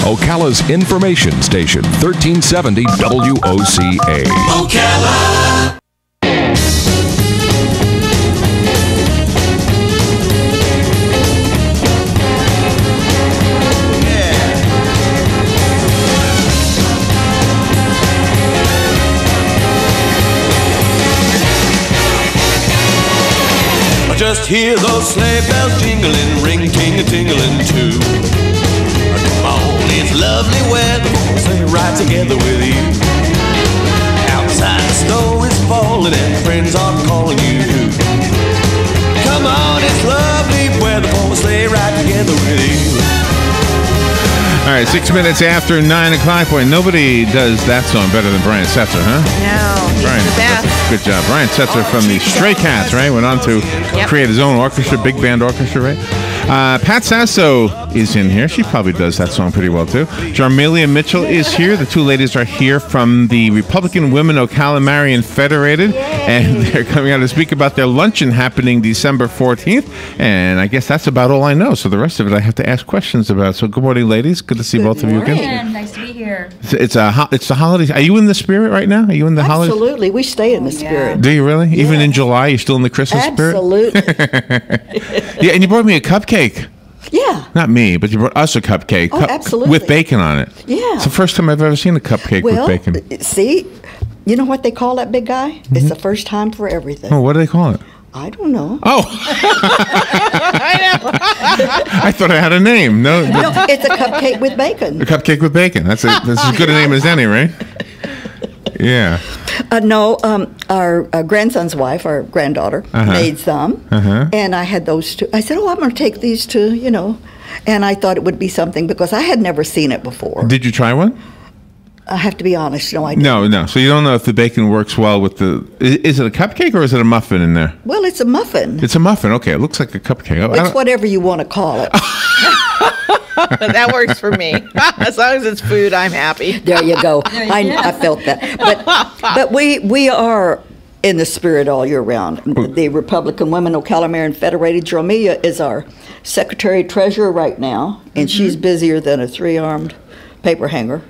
Ocala's information station, 1370 WOCA. Ocala. Just hear those sleigh bells jingling, ring ting a tingling too. Come on, it's lovely weather, stay right together with you. Outside the snow is falling and friends are calling you. Come on, it's lovely weather, stay right together with you. All right, 6 minutes after 9 o'clock. Boy, nobody does that song better than Brian Setzer, huh? No, he's Brian, the best. Good job. Brian Setzer from the Stray Cats, right? Went on to create his own orchestra, big band orchestra, right? Pat Sasso is in here. She probably does that song pretty well, too. Jarmelia Mitchell is here. The two ladies are here from the Republican Women Ocala Marion Federated. Yay. And they're coming out to speak about their luncheon happening December 14th. And I guess that's about all I know. So the rest of it I have to ask questions about. So good morning, ladies. Good to see both of you again. Nice to be here. It's the holidays. Are you in the spirit right now? Are you in the holidays? Absolutely. We stay in the spirit. Do you really? Yeah. Even in July, you're still in the Christmas spirit? Absolutely. Yeah, and you brought me a cupcake. Yeah. Not me, but you brought us a cupcake. Oh, absolutely. With bacon on it. Yeah. It's the first time I've ever seen a cupcake with bacon. See, you know what they call that big guy? Mm-hmm. It's the first time for everything. Oh, what do they call it? I don't know. Oh. I know. I thought I had a name. No, it's a cupcake with bacon. A cupcake with bacon. That's as good a name as any, right? Yeah. No, our grandson's wife, our granddaughter, made some, and I had those two. I said, I'm going to take these two, and I thought it would be something because I had never seen it before. Did you try one? I have to be honest, no, I didn't. No. So you don't know if the bacon works well with the... Is it a cupcake or is it a muffin in there? Well, it's a muffin. It's a muffin. Okay, it looks like a cupcake. It's whatever you want to call it. That works for me. As long as it's food, I'm happy. There you go. I felt that. But we are in the spirit all year round. The Republican Women Ocala Marion Federated. Jarmelia is our secretary-treasurer right now, and she's busier than a three-armed paper hanger.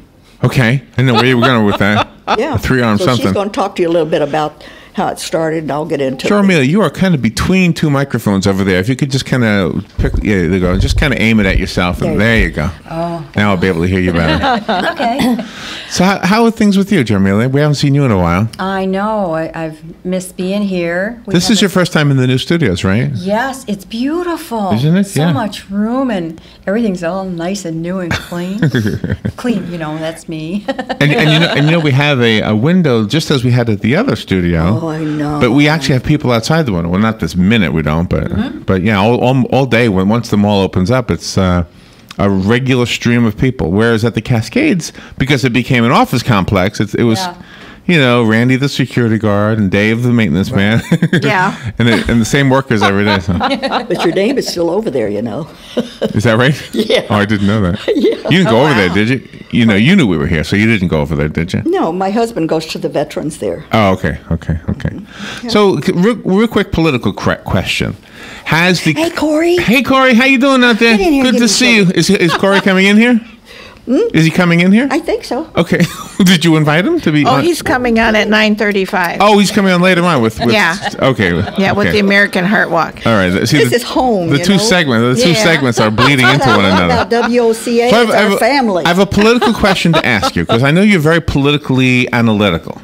Okay. I know where you were going with that. Yeah. A three-armed so something. She's going to talk to you a little bit about how it started, and I'll get into it. Jarmelia, you are kind of between two microphones over there. If you could just kind of pick, there you go. Just kind of aim it at yourself, and there you go. Oh. Now I'll be able to hear you better. Okay. So how are things with you, Jarmelia? We haven't seen you in a while. I know. I've missed being here. This is your first time in the new studios, right? Yes, it's beautiful. Isn't it? So much room, and everything's all nice and new and clean. Clean, that's me. and we have a window just as we had at the other studio. Oh, I know. But we actually have people outside the window. Well, not this minute we don't, but yeah, all day once the mall opens up, it's a regular stream of people. Whereas at the Cascades, because it became an office complex, it was, Randy the security guard and Dave the maintenance man. Yeah. and the same workers every day. So. But your name is still over there, Is that right? Yeah. Oh, I didn't know that. Yeah. You didn't go over there, did you? You knew we were here, so you didn't go over there, did you? No, my husband goes to the veterans there. Oh, okay. Yeah. So, real quick political question. Hey, Corey. Hey, Corey, how you doing out there? Good to see you. Is Corey coming in here? Is he coming in here? I think so. Okay. Did you invite him to be on? He's coming on at 9:35. Oh, he's coming on later on with yeah. Okay. Yeah, with the American Heart Walk. All right. See, this is home. The two segments are bleeding into one another. About WOCA, so it's our family. I have a political question to ask you because I know you're very politically analytical.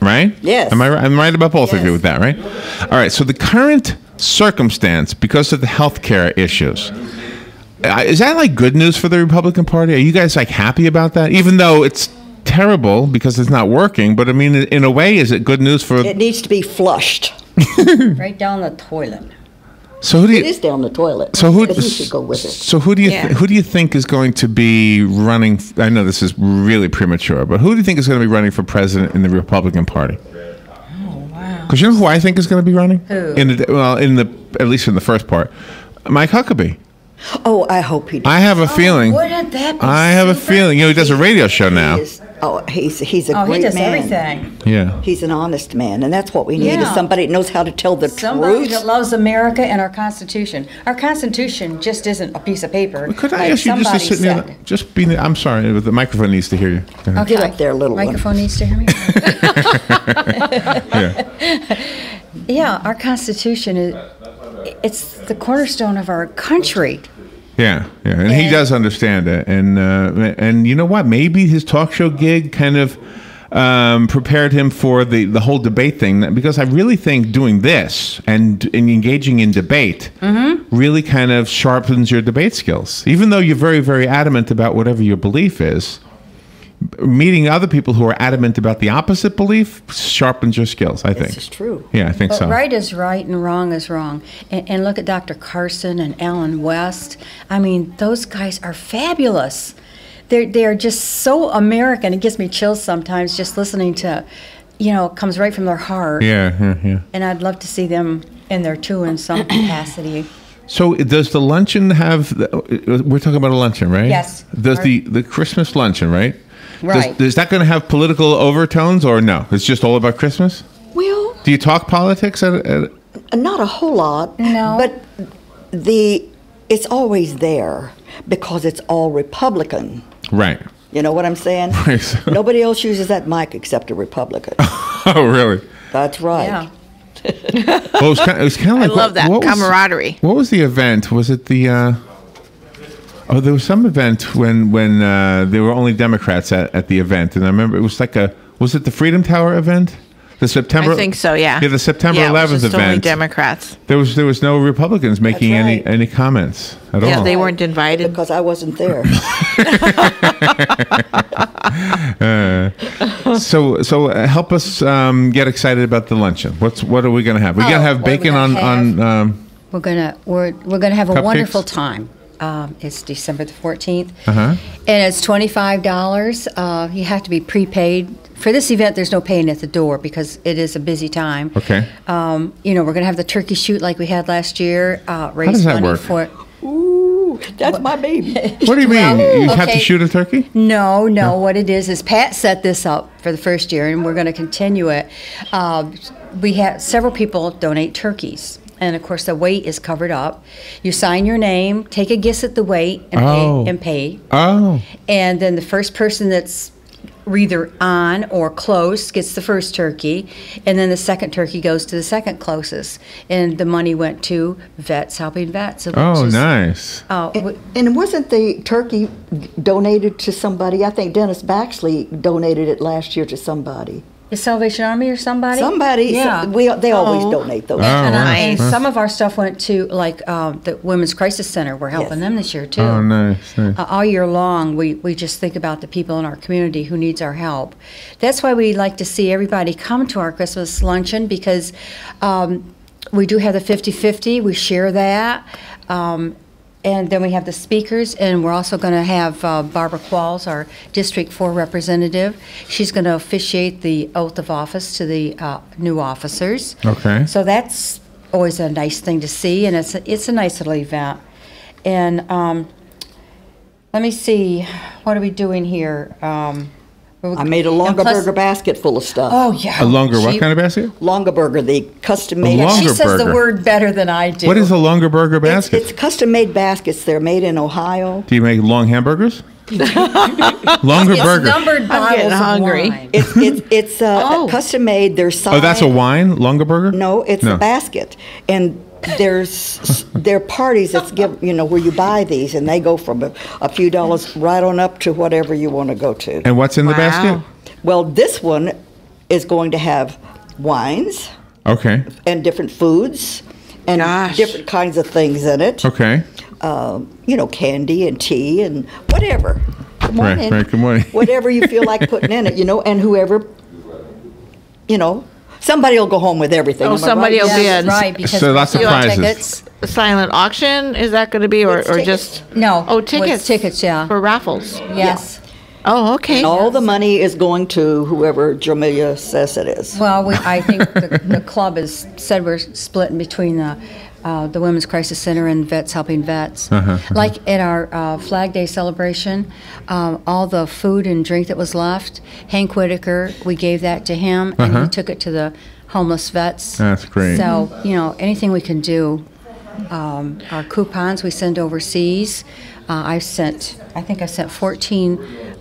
Right? Yes. Am I right? I'm right about both of you with that, right? All right. So the current circumstance, because of the healthcare issues, is that like good news for the Republican Party? Are you guys like happy about that? Even though it's terrible because it's not working, but I mean, in a way, is it good news for? It needs to be flushed. Right down the toilet. So who do you? It is down the toilet. So who? But he should go with it. So who do you? Who do you think is going to be running? I know this is really premature, but who do you think is going to be running for president in the Republican Party? Because you know who I think is going to be running? Who? At least in the first part, Mike Huckabee. Oh, I hope he does. I have a feeling. Wouldn't that be I have a feeling. He does a radio show now. Oh, he's a Oh, great he does man. everything. Yeah. He's an honest man, and that's what we need, is Yeah. somebody that knows how to tell the Somebody truth. that loves America and our Constitution. Our Constitution just isn't a piece of paper. Could I like ask you just to somebody sit near said. just be I'm sorry, the microphone needs to hear you. Go ahead. Okay. Get up there, little one. Microphone needs to hear me. Yeah. Yeah, our Constitution it's the cornerstone of our country. Yeah, yeah, and he And- does understand it, and you know what? Maybe his talk show gig kind of prepared him for the whole debate thing, because I really think doing this and engaging in debate really kind of sharpens your debate skills. Even though you're very, very adamant about whatever your belief is, meeting other people who are adamant about the opposite belief sharpens your skills, I think. This is true. Yeah, I think But so. right is right and wrong is wrong. And look at Dr. Carson and Alan West. I mean, those guys are fabulous. They're just so American. It gives me chills sometimes just listening to, it comes right from their heart. Yeah, yeah, yeah. And I'd love to see them in there too in some capacity. So does the luncheon have, we're talking about a luncheon, right? Yes. Does the Christmas luncheon, right? Right. Is that going to have political overtones, or no? It's just all about Christmas? Well, Do you talk politics at not a whole lot. No. But it's always there because it's all Republican. right? You know what I'm saying? Right, so- Nobody else uses that mic except a Republican. Oh, really? That's right. Yeah. Well, it was kind of like I love that what was- camaraderie. What was the event? Was it the? There was some event when there were only Democrats at the event, and I remember it was like was it the Freedom Tower event? The September. I think so, yeah. Yeah, the September Yeah, it was 11th just only event. Democrats. There was no Republicans making right. any comments at Yeah, all. they weren't invited. Because I wasn't there. So help us get excited about the luncheon. What are we going to have? We're going to have what are we bacon gonna on. We're gonna have a Cupcakes? wonderful time. It's December the 14th, Uh-huh. and it's $25. You have to be prepaid for this event. There's no paying at the door because it is a busy time. Okay. We're gonna have the turkey shoot like we had last year. Raise does that money work? for. Ooh, that's my baby. What do you mean? You have to okay. shoot a turkey? No. What it is Pat set this up for the first year, and we're going to continue it. We had several people donate turkeys, and of course the weight is covered up. You sign your name, take a guess at the weight, and pay. Oh. And then the first person that's either on or close gets the first turkey, and then the second turkey goes to the second closest. And the money went to Vets Helping Vets. which Oh, is- nice. And wasn't the turkey donated to somebody? I think Dennis Baxley donated it last year to somebody. The Salvation Army or somebody? Somebody. Yeah. They always donate those. And some of our stuff went to the Women's Crisis Center. We're helping Yes. them this year too. Oh, nice. All year long, we just think about the people in our community who needs our help. That's why we like to see everybody come to our Christmas luncheon, because we do have the 50-50. We share that. And then we have the speakers, and we're also going to have Barbara Qualls, our District 4 representative. She's going to officiate the oath of office to the new officers. Okay. So that's always a nice thing to see, and it's a nice little event. And let me see, what are we doing here? I made a Longaberger basket full of stuff. Oh, yeah. A longer what kind of basket? Longaberger, the custom-made. A She says the Longaberger. word better than I do. What is a Longaberger basket? It's custom-made baskets. They're made in Ohio. Do you make long hamburgers? Longer It's burger. numbered bottles getting of hungry. wine. It's Oh. custom-made. They're signed. Oh, that's a wine? Longer burger? No, it's a basket, and there are parties that's where you buy these, and they go from a few dollars right on up to whatever you want to go to. And what's in the Wow. basket? Well, this one is going to have wines Okay. and different foods and Gosh. different kinds of things in it. Okay. Candy and tea and whatever. Good morning. Right, good morning. Whatever you feel like putting in it, and whoever, somebody will go home with everything. Oh, Am I somebody right? will be Yes, in. right, because So lots of we have prizes. tickets. A silent auction, is that going to be, or It's tickets. just? No. Oh, with tickets. tickets, yeah. For raffles. Yes. Oh, okay. And all the money is going to whoever Jarmelia says it is. Well, I think the club has said we're splitting between the the Women's Crisis Center and Vets Helping Vets. Like at our Flag Day celebration, all the food and drink that was left, Hank Whitaker, we gave that to him, and he took it to the homeless vets. That's great. So, anything we can do. Our coupons we send overseas. I think I sent 14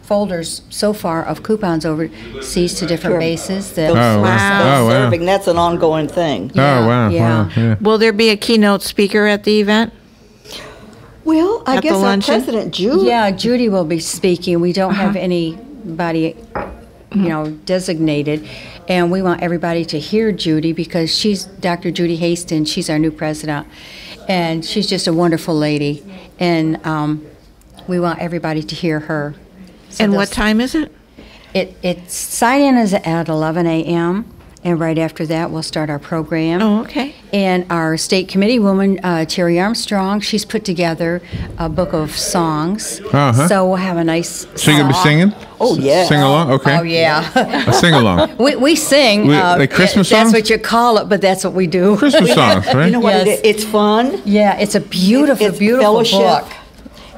folders so far of coupons overseas to different bases. That Serving, that's an ongoing thing. Yeah. Will there be a keynote speaker at the event? Well, I guess our president, Judy. Yeah, Judy will be speaking. We don't have anybody, designated. And we want everybody to hear Judy because she's Dr. Judy Hastings. She's our new president. And she's just a wonderful lady. And we want everybody to hear her. So and what time is it? It's sign-in is at 11 a.m. And right after that, we'll start our program. Oh, okay. And our state committee woman, Terry Armstrong, she's put together a book of songs. So we'll have a nice So you're going to be singing? Oh, yeah. Sing along? Okay. Oh, yeah. A sing along. We sing. Like Christmas That's songs? what you call it, but that's what we do. Christmas songs, right? You know what? Yes. It's fun. Yeah, it's a beautiful, It's beautiful fellowship, book.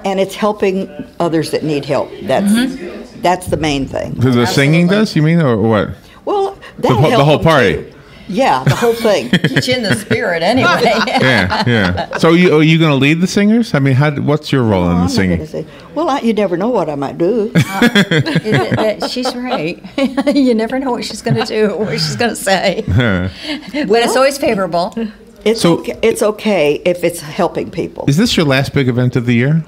and it's helping others that need help. That's the main thing. The singing does, you mean, or what? Well, The whole party. Yeah, the whole thing. Get you in the spirit anyway. Yeah. So are you going to lead the singers? I mean, what's your role in the I'm not singing? gonna say, well, you never know what I might do. She's right. You never know what she's going to do, what she's going to say. But it's always favorable. It's okay if it's helping people. Is this your last big event of the year?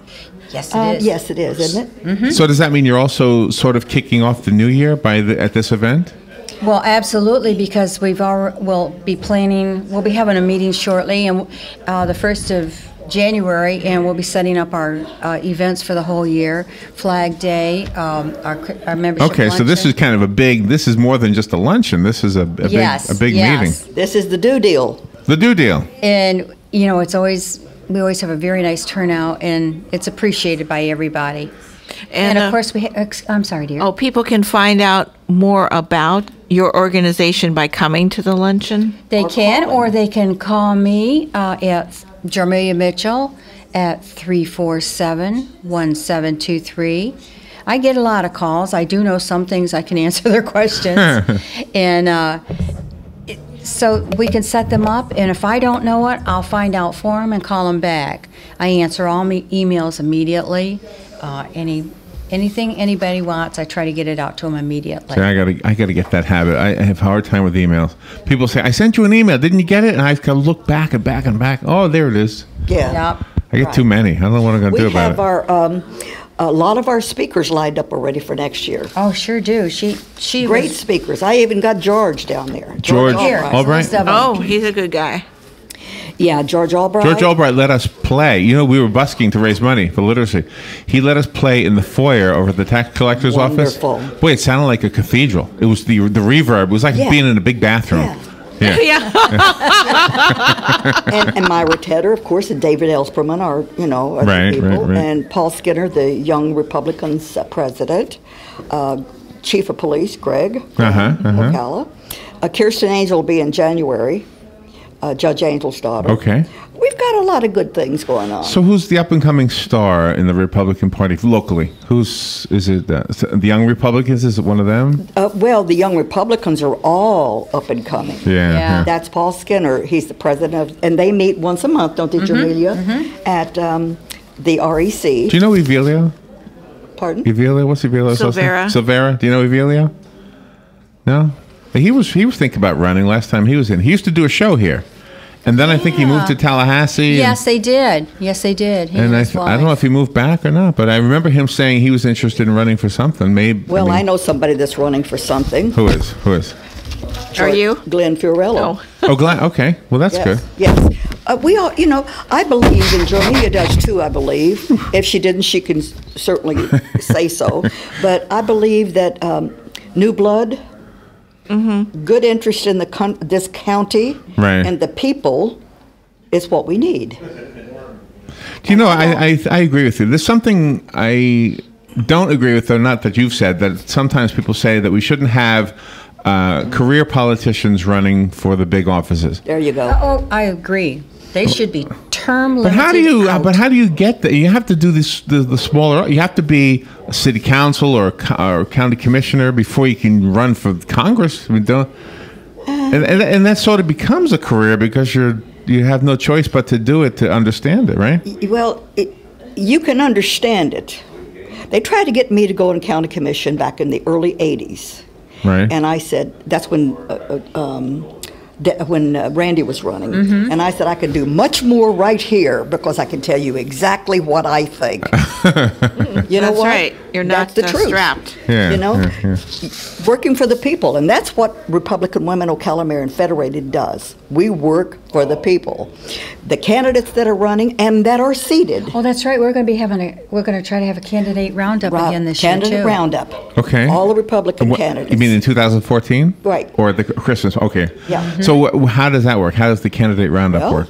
Yes, it is. Yes, it is, isn't it? So does that mean you're also sort of kicking off the new year at this event? Well, absolutely, because we'll be having a meeting shortly, and the 1st of January, and we'll be setting up our events for the whole year. Flag Day, our membership Okay, so this luncheon. is kind of this is more than just a luncheon. This is a big meeting. This is the do deal. The do deal. And, we always have a very nice turnout, and it's appreciated by everybody. And of course, I'm sorry, dear. Oh, people can find out more about your organization by coming to the luncheon? They can, or they can call me at Jarmelia Mitchell at 347-1723. I get a lot of calls. I do know some things. I can answer their questions. And so we can set them up, and if I don't know it, I'll find out for them and call them back. I answer all emails immediately. Anything anybody wants, I try to get it out to them immediately. See, I gotta get that habit. I have a hard time with emails. People say, "I sent you an email. Didn't you get it?" And I've got to look back and back and back. Oh, there it is. Yeah. Yep. I get too many. I don't know what I'm going to do about it. We have a lot of our speakers lined up already for next year. Oh, sure do. She Great speakers. I even got George down there. George Albright. Albright? Oh, he's a good guy. Yeah, George Albright. George Albright let us play. We were busking to raise money for literacy. He let us play in the foyer over at the tax collector's Wonderful. office. Boy, it sounded like a cathedral. It was the reverb. It was like being in a big bathroom. Yeah. and Myra Tedder, of course, and David Ellsperman are, other people. Right. And Paul Skinner, the Young Republicans president. Chief of Police, Greg Ocala. Kirsten Angel will be in January. Judge Angel's daughter. Okay. We've got a lot of good things going on. So who's the up-and-coming star in the Republican Party locally? Is it the Young Republicans? Is it one of them? Well, the Young Republicans are all up and coming. Yeah. That's Paul Skinner. He's the president of, and they meet once a month, don't they, Jarmelia? At the REC. Do you know Evelio? Pardon? Evelio? What's Evelio's last name? Silvera. Do you know Evelio? No? He was thinking about running last time he was in. He used to do a show here. And then I think he moved to Tallahassee. Yes, they did. Yes, they did. And I don't know if he moved back or not, but I remember him saying he was interested in running for something. Maybe. I know somebody that's running for something. Who is? Are you? Glenn Fiorello. Oh, Glenn. Okay. Well, that's good. Yes. We all, I believe, and Jarmelia does too, I believe. If she didn't, she can certainly say so. But I believe that new blood, good interest in this county and the people is what we need. Do you know, I agree with you. There's something I don't agree with, though, not that you've said, that sometimes people say that we shouldn't have career politicians running for the big offices. There you go. Oh, I agree. They should be term limited. But how do you? out. But how do you get that? You have to do this. The smaller. You have to be a city council or a county commissioner before you can run for Congress. I mean, and that sort of becomes a career because you have no choice but to do it to understand it, right? Well, you can understand it. They tried to get me to go on county commission back in the early '80s, Right. and I said that's when Randy was running, and I said I can do much more right here because I can tell you exactly what I think. You know That's what? right. You're not That's the truth. strapped. Yeah, You know, yeah. working for the people, and that's what Republican Women O'Callaghan and Federated does. We work for the people, the candidates that are running and that are seated. Oh, that's right. We're going to try to have a candidate roundup again this year Candidate too. roundup. Okay. All the Republican candidates. You mean in 2014? Right. Or the Christmas? Okay. Yeah. So how does that work? How does the candidate roundup work?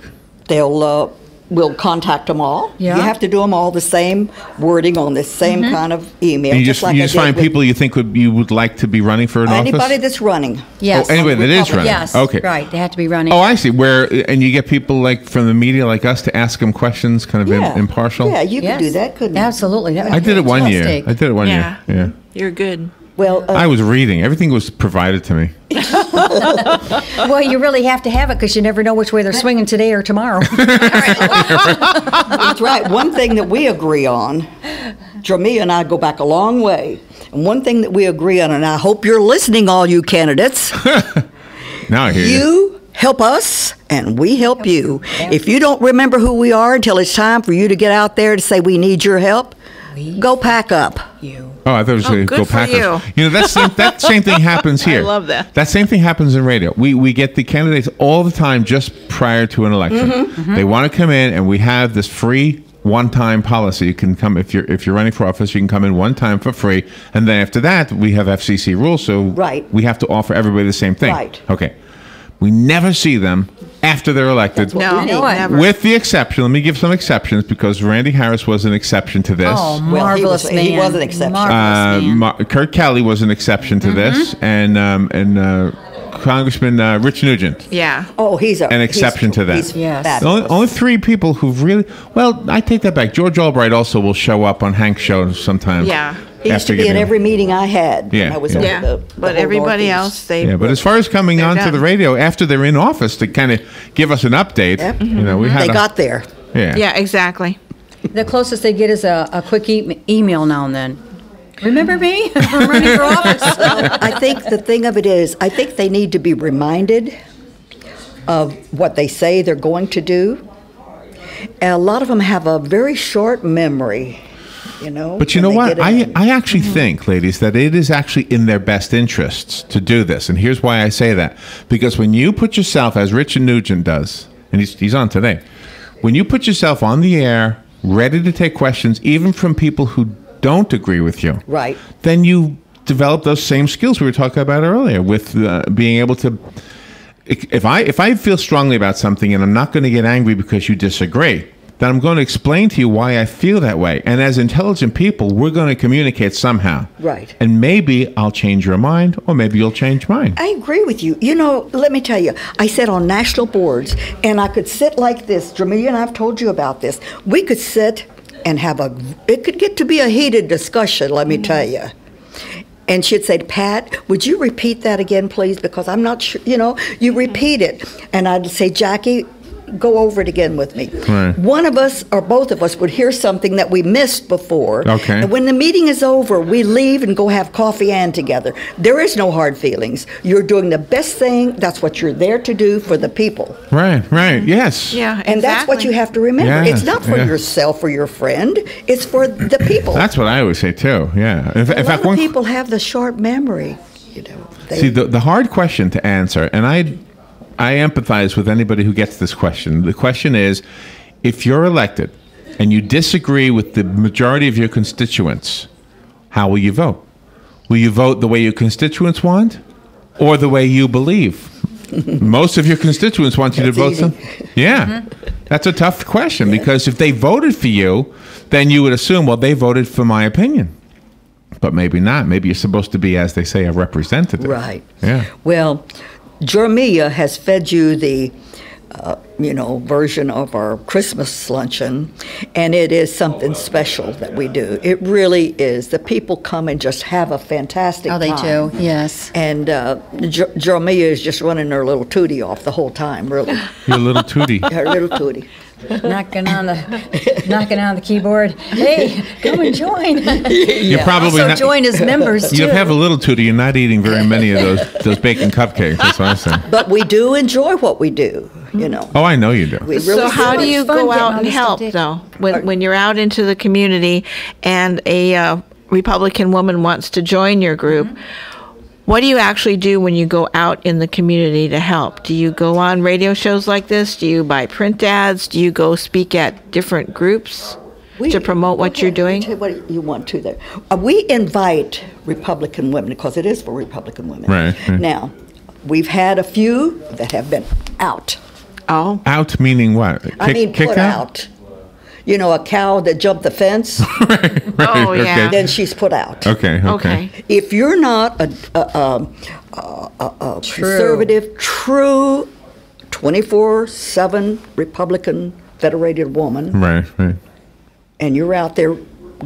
We'll contact them all. Yeah. You have to do them all the same wording on the same kind of email. And you just I did find with people you think you would like to be running for an anybody office? that's running. Yes. Oh, anybody that is running. Yes. Okay. Right. They have to be running. Oh, I see. And you get people like from the media like us to ask them questions, kind of Yeah. impartial. Yeah, you Yes. could do that, couldn't you? Absolutely. That would I be did it one year. fantastic. I did it one Yeah. year. Yeah. You're good. Well, I was reading. Everything was provided to me. Well, you really have to have it because you never know which way they're swinging today or tomorrow. that's right. One thing that we agree on, Jarmelia and I go back a long way, and one thing that we agree on, and I hope you're listening, all you candidates, Now I hear you. you help us and we help you. If you don't remember who we are until it's time for you to get out there to say we need your help, go pack up. Oh, I thought it was going to good go for Packers. you. Know, that same thing happens here. I love that. That same thing happens in radio. We get the candidates all the time just prior to an election. They want to come in, and we have this free one-time policy. You can come if you're running for office. You can come in one time for free, and then after that, we have FCC rules. So Right. we have to offer everybody the same thing. Right. Okay. We never see them after they're elected. That's what No, we need. never. With the exception, let me give some exceptions because Randy Harris was an exception to this. Oh, Well, marvelous he man. was- he was an exception. Marvelous man. Kurt Kelly was an exception to this, and Congressman Rich Nugent. Yeah. Oh, he's An exception to that. He's Yes. The fabulous. only three people who've really I take that back. George Albright also will show up on Hank's show sometimes. Yeah. He used to be at every meeting I had. Yeah, when I was yeah. over Yeah. the But whole everybody Northeast. else, they. Yeah, but as far as coming They're on to done. the radio after they're in office to kind of give us an update, Yep. you know, we had They got there. Yeah, exactly. The closest they get is a quick email now and then. Remember me? I'm running for office. I think the thing of it is, I think they need to be reminded of what they say they're going to do. And a lot of them have a very short memory, you know. But you when know they what? get in. I actually think, ladies, that it is actually in their best interests to do this. And here's why I say that. Because when you put yourself, as Richard Nugent does, and he's on today, when you put yourself on the air, ready to take questions, even from people who don't agree with you, Right. then you develop those same skills we were talking about earlier with being able to. If I feel strongly about something and I'm not going to get angry because you disagree, then I'm going to explain to you why I feel that way. And as intelligent people, we're going to communicate somehow. Right. And maybe I'll change your mind, or maybe you'll change mine. I agree with you. You know, let me tell you, I sat on national boards, and I could sit like this. Jarmelia and I've told you about this. We could sit and have it could get to be a heated discussion, let me tell you. And she'd say, Pat, would you repeat that again, please? Because I'm not sure, you know, you repeat it. And I'd say, Jackie, go over it again with me. Right. One of us or both of us would hear something that we missed before. Okay. And when the meeting is over, we leave and go have coffee and together. There is no hard feelings. You're doing the best thing. That's what you're there to do for the people. Right, yes. Yeah, And that's what you have to remember. Yes, It's not for yeah. yourself or your friend. It's for the people. That's what I always say, too. Yeah. In a fact, lot of one. people have the sharp memory, you know. See, the hard question to answer, and I empathize with anybody who gets this question. The question is, if you're elected and you disagree with the majority of your constituents, how will you vote? Will you vote the way your constituents want or the way you believe? Most of your constituents want you to vote That's some. Yeah. That's a tough question because if they voted for you, then you would assume, well, they voted for my opinion. but maybe not. Maybe you're supposed to be, as they say, a representative. Right. Yeah. Well, Jarmelia has fed you the, version of our Christmas luncheon, and it is something special that we do. It really is. The people come and just have a fantastic time. Oh, they do, yes. And Jarmelia is just running her little tootie off the whole time, really. Your little tootie. Her little tootie. knocking on the keyboard. Hey, come and join. You're probably also not, join as members too. you have a little tootie. You're not eating very many of those bacon cupcakes. That's what I'm saying. But we do enjoy what we do, Oh, I know you do. We really So how do. do you It's fun go getting out on and the help, stick. though, when you're out into the community and a Republican woman wants to join your group? What do you actually do when you go out in the community to help? Do you go on radio shows like this? Do you buy print ads? Do you go speak at different groups to promote what you're doing? Tell you what you want to there. We invite Republican women because it is for Republican women. Right. Now, we've had a few that have been out. Oh, Out meaning what? Kicked kicked out. You know, a cow that jumped the fence, Right, Oh, yeah. okay. then she's put out. Okay. okay. If you're not a conservative, true 24/7 Republican federated woman, Right. and you're out there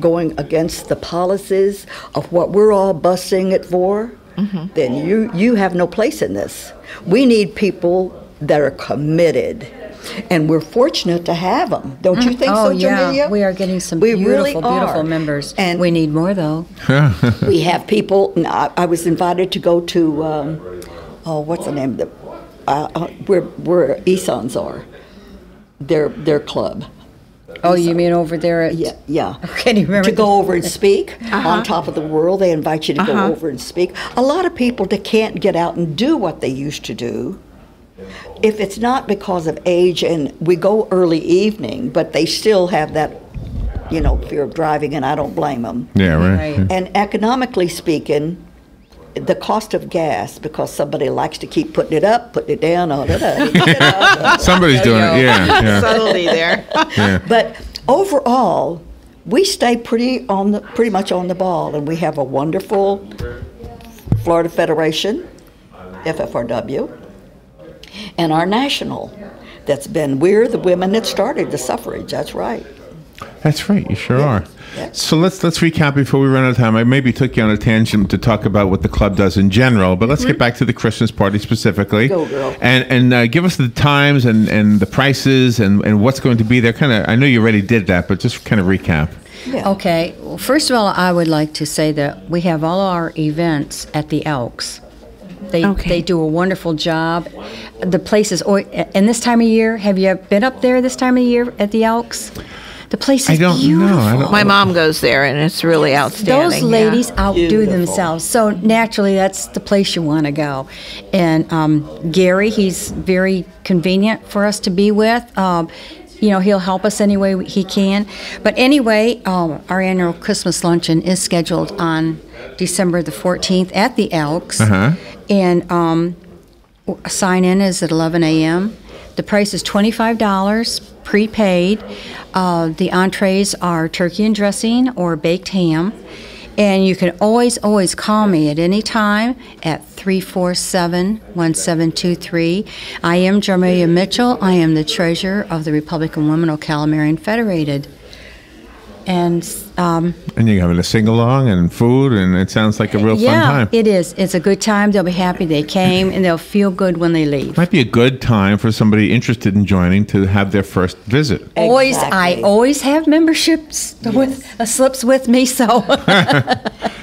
going against the policies of what we're all busting it for, then you have no place in this. We need people that are committed, and we're fortunate to have them. Don't you think Oh so, yeah, Jamelia? we are getting some We beautiful, really are. beautiful members. And we need more though. we have people. I was invited to go to what's the name of the where Esons are, their club. Oh, you mean over there at? Yeah. I can't even remember. To go over and speak on top of the world. They invite you to go over and speak. A lot of people that can't get out and do what they used to do, if it's not because of age, and we go early evening, but they still have that, fear of driving, and I don't blame them. Yeah. Right. Right. And economically speaking, the cost of gas, because somebody likes to keep putting it up, putting it down, Somebody's doing it. Yeah. Subtlety there. Yeah. But overall, we stay pretty much on the ball, and we have a wonderful Florida Federation, FFRW, and our national. We're the women that started the suffrage. That's right. That's right. You sure are. Yeah. So let's recap before we run out of time. I maybe took you on a tangent to talk about what the club does in general, but let's get back to the Christmas party specifically. Go, girl. And give us the times and the prices and what's going to be there. I know you already did that, but just kind of recap. Yeah. Okay. Well, first of all, I would like to say that we have all our events at the Elks. They do a wonderful job. The place is, and this time of year, have you been up there this time of year at the Elks? The place is I don't beautiful. know. I don't My mom goes there, and it's really outstanding. Those ladies outdo Beautiful. themselves. So naturally, that's the place you want to go. And Gary, he's very convenient for us to be with. He'll help us any way he can. But anyway, our annual Christmas luncheon is scheduled on December the 14th at the Elks. And sign-in is at 11 a.m. The price is $25, prepaid. The entrees are turkey and dressing or baked ham. And you can always call me at any time at 347-1723. I am Jarmelia Mitchell. I am the treasurer of the Republican Women of Calamarian Federated. And you're having a sing-along and food, and it sounds like a real fun time. Yeah, it is. It's a good time. They'll be happy they came, and they'll feel good when they leave. Might be a good time for somebody interested in joining to have their first visit. I always have memberships with slips with me, so.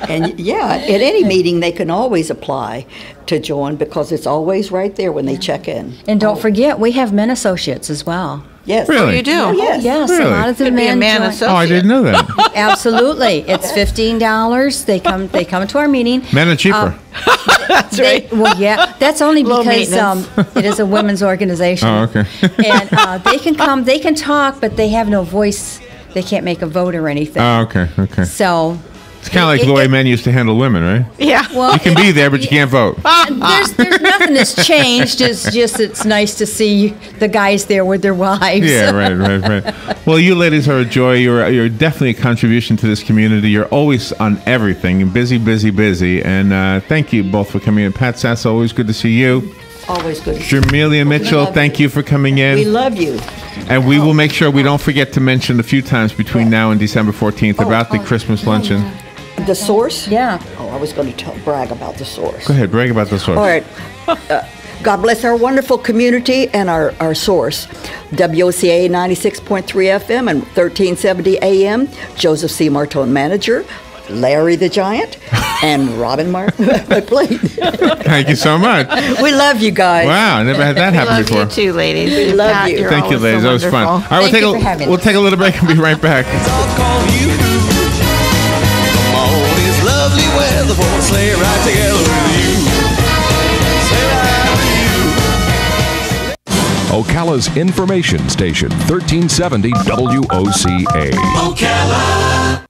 And at any meeting they can always apply to join because it's always right there when they check in. And don't forget, we have men associates as well. Yes. Really? You do? Oh, yes. Yes, Really? a lot of the Could be a men man join. associate. Oh, I didn't know that. Absolutely, it's $15. They come to our meeting. Men are cheaper. That's right. Well, yeah, that's only Low because it is a women's organization. Oh, okay. And they can come, they can talk, but they have no voice. They can't make a vote or anything. Oh, okay. So, It's kind of like the way men used to handle women, right? Yeah. Well, You can be there, but you can't vote. there's nothing that's changed. It's just it's nice to see the guys there with their wives. Yeah, right. Well, you ladies are a joy. You're definitely a contribution to this community. You're always on everything, and busy. And thank you both for coming in. Pat Sasso, always good to see you. Always good. Jarmelia Mitchell, thank you for coming in. We love you. And we will make sure we don't forget to mention a few times between now and December 14th about the Christmas luncheon. The source? Yeah. Oh, I was going to brag about the source. Go ahead, brag about the source. All right. God bless our wonderful community and our source. WOCA 96.3 FM and 1370 AM. Joseph C. Martone, manager. Larry the Giant and Robin McLean. Thank you so much. We love you guys. Wow, I never had that happen love before. you too, ladies. We love Pat, you. you're Thank you, always ladies. so That was fun. wonderful. All right, Thank you for having we'll us. take a little break and be right back. I'll call you. Come on, it's lovely weather for a sleigh ride together with you. Sleigh ride with you. Ocala's information station, 1370 WOCA. Ocala.